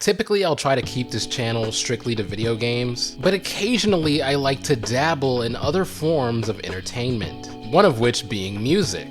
Typically, I'll try to keep this channel strictly to video games, but occasionally I like to dabble in other forms of entertainment, one of which being music.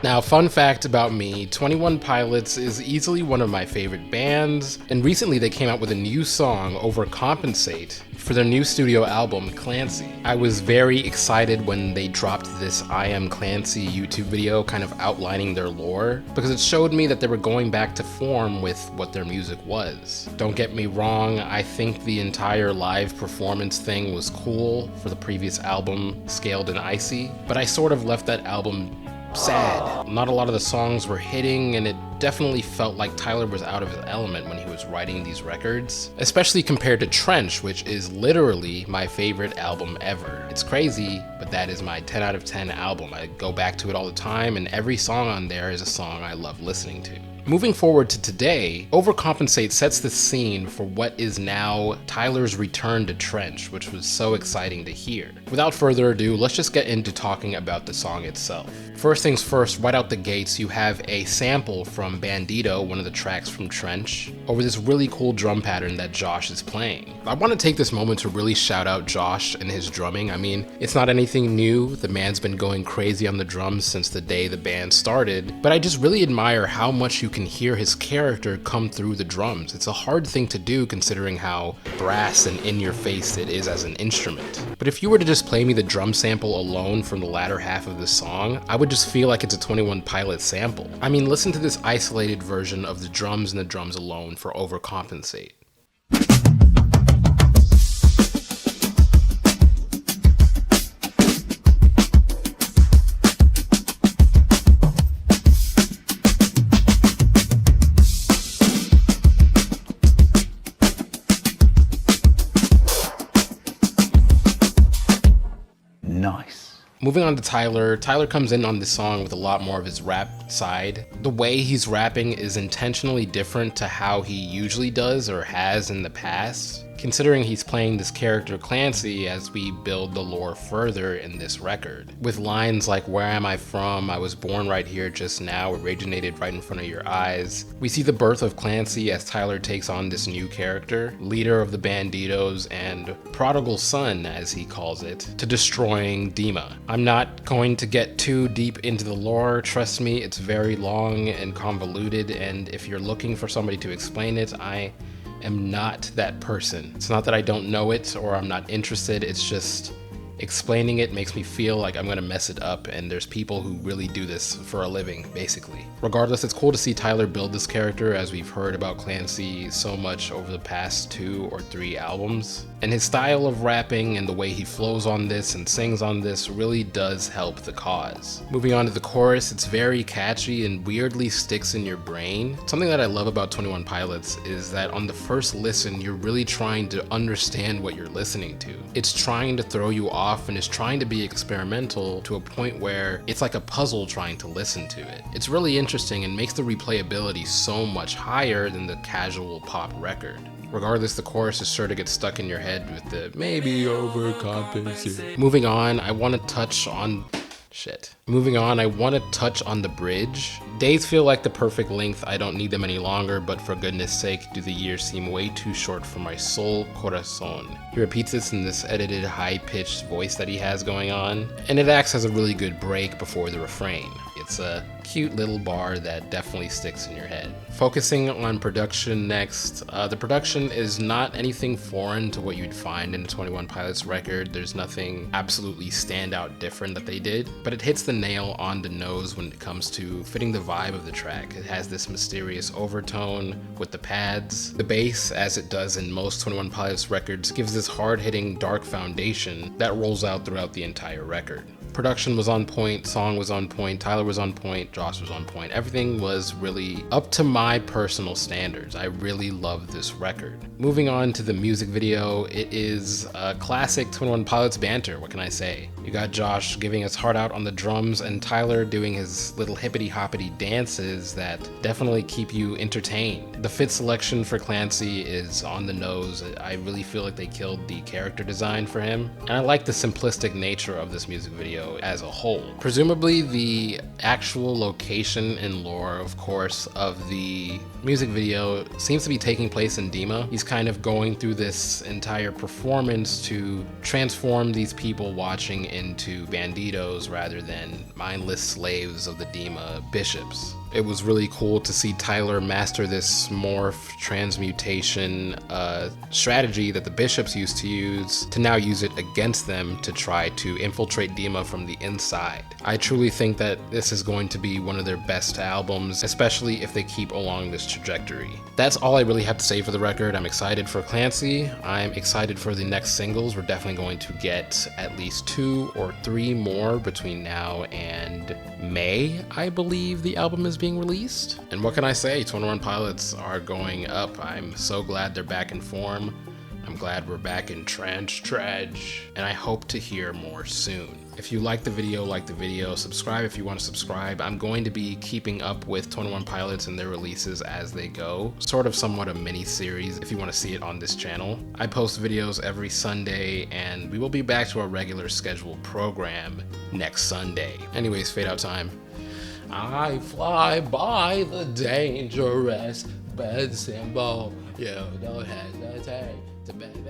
Now, fun fact about me, 21 Pilots is easily one of my favorite bands, and recently they came out with a new song, Overcompensate, for their new studio album, Clancy. I was very excited when they dropped this I Am Clancy YouTube video kind of outlining their lore, because it showed me that they were going back to form with what their music was. Don't get me wrong, I think the entire live performance thing was cool for the previous album, Scaled and Icy, but I sort of left that album sad. Not a lot of the songs were hitting, and it definitely felt like Tyler was out of his element when he was writing these records, especially compared to Trench, which is literally my favorite album ever. It's crazy, but that is my 10 out of 10 album. I go back to it all the time, and every song on there is a song I love listening to. Moving forward to today, Overcompensate sets the scene for what is now Tyler's return to Trench, which was so exciting to hear. Without further ado, let's just get into talking about the song itself. First things first, right out the gates, you have a sample from Bandito, one of the tracks from Trench, over this really cool drum pattern that Josh is playing. I want to take this moment to really shout out Josh and his drumming. I mean, it's not anything new, the man's been going crazy on the drums since the day the band started, but I just really admire how much you can hear his character come through the drums. It's a hard thing to do considering how brass and in your face it is as an instrument. But if you were to just play me the drum sample alone from the latter half of the song, I would just feel like it's a 21 Pilots sample. I mean, listen to this isolated version of the drums and the drums alone for Overcompensate. Nice. Moving on to Tyler. Tyler comes in on this song with a lot more of his rap side. The way he's rapping is intentionally different to how he usually does or has in the past, considering he's playing this character Clancy as we build the lore further in this record. With lines like, "Where am I from? I was born right here just now, originated right in front of your eyes." We see the birth of Clancy as Tyler takes on this new character, leader of the Banditos and prodigal son, as he calls it, to destroying Dima. I'm not going to get too deep into the lore, trust me, it's very long and convoluted, and if you're looking for somebody to explain it, I am not that person. It's not that I don't know it or I'm not interested, it's just explaining it makes me feel like I'm gonna mess it up, and there's people who really do this for a living, basically. Regardless, it's cool to see Tyler build this character, as we've heard about Clancy so much over the past 2 or 3 albums. And his style of rapping and the way he flows on this and sings on this really does help the cause. Moving on to the chorus, it's very catchy and weirdly sticks in your brain. Something that I love about 21 Pilots is that on the first listen, you're really trying to understand what you're listening to. It's trying to throw you off and is trying to be experimental to a point where it's like a puzzle trying to listen to it. It's really interesting and makes the replayability so much higher than the casual pop record. Regardless, the chorus is sure to get stuck in your head with the maybe overcompensate. Moving on, I want to touch on the bridge. Days feel like the perfect length, I don't need them any longer, but for goodness sake, do the years seem way too short for my soul, corazon. He repeats this in this edited, high-pitched voice that he has going on, and it acts as a really good break before the refrain. It's a cute little bar that definitely sticks in your head. Focusing on production next, the production is not anything foreign to what you'd find in a 21 Pilots record. There's nothing absolutely standout different that they did, but it hits the nail on the nose when it comes to fitting the vibe of the track. It has this mysterious overtone with the pads. The bass, as it does in most 21 Pilots records, gives this hard-hitting dark foundation that rolls out throughout the entire record. Production was on point, song was on point, Tyler was on point, Josh was on point. Everything was really up to my personal standards. I really love this record. Moving on to the music video, it is a classic 21 Pilots banter, what can I say? You got Josh giving his heart out on the drums and Tyler doing his little hippity-hoppity dances that definitely keep you entertained. The fit selection for Clancy is on the nose. I really feel like they killed the character design for him. And I like the simplistic nature of this music video. video as a whole. Presumably the actual location and lore, of course, of the music video seems to be taking place in Dima. He's kind of going through this entire performance to transform these people watching into banditos rather than mindless slaves of the Dima bishops. It was really cool to see Tyler master this morph transmutation strategy that the bishops used to use, to now use it against them to try to infiltrate Dima from the inside. I truly think that this is going to be one of their best albums, especially if they keep along this trajectory. That's all I really have to say for the record. I'm excited for Clancy. I'm excited for the next singles. We're definitely going to get at least 2 or 3 more between now and May, I believe the album is being released. And what can I say? 21 Pilots are going up. I'm so glad they're back in form. I'm glad we're back in trance, and I hope to hear more soon. If you like the video, subscribe if you want to subscribe. I'm going to be keeping up with 21 Pilots and their releases as they go, sort of somewhat a mini series if you want to see it on this channel. I post videos every Sunday, and we will be back to our regular scheduled program next Sunday. Anyways, fade out time. I fly by the dangerous bed symbol. You don't hesitate to baby.